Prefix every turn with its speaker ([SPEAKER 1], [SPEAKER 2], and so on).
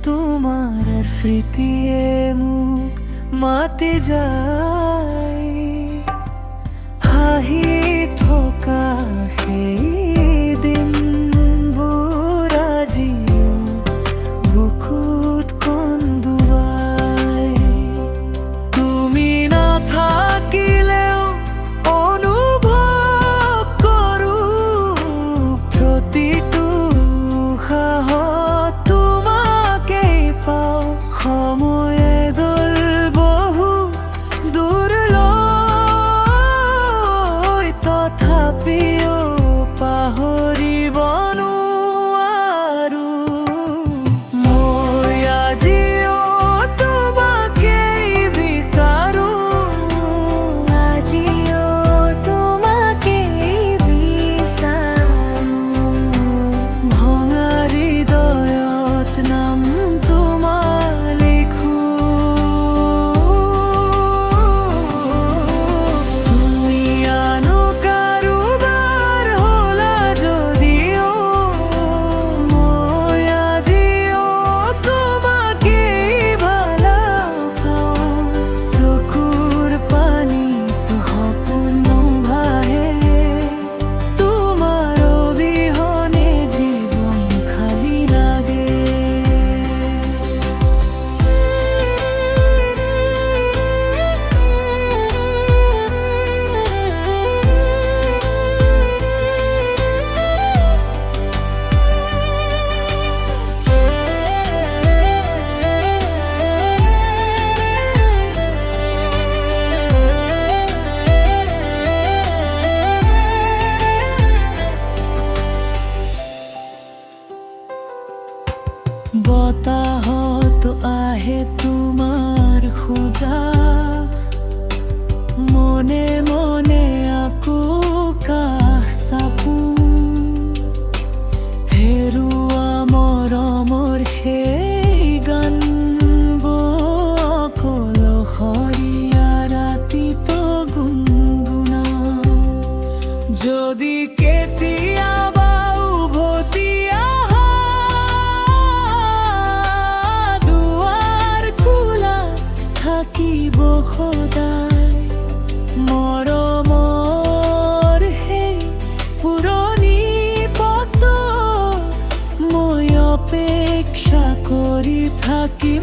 [SPEAKER 1] তোমার স্মৃতিয়ে মুখ মাতি যায় হাহি থকা সেই দিন বুৰাজিও বুকুত কন্দুৱাই তুমি নাথাকিলেও অনুভৱ কৰোঁ প্ৰতিটো উশাহত তোমাকেই পাওঁ সময়ে দল বহু দূৰলৈ তথাপিও পাহৰিব নোৱাৰো মই আজিও তোমাকেই বিচাৰো
[SPEAKER 2] আজিও তোমাকেই বিচাৰো
[SPEAKER 1] ভঙা হৃদয়ত নাম তোমাৰ লিখো তুমি আনো কাৰোবাৰ হ'লা যদিও মই আজিও তোমাকেই ভাল পাওঁ চকুৰ পানীত সপোন ভাহে তোমাৰ অবিহনে জীৱন খালি লাগে বতাহত আহে তোমাৰ খোজা মনে মনে আকৌ কাষ চাপো হেৰুৱা মৰমৰ সেই গানবোৰ অকলশৰীয়া ৰাতিটো গুণগুণাও যদি কেতিয়াবা উভতি আহা দুৱাৰ খোলা থাকিব সদায় মৰমৰ সেই পুৰণি পথত মই অপেক্ষা কৰি থাকিম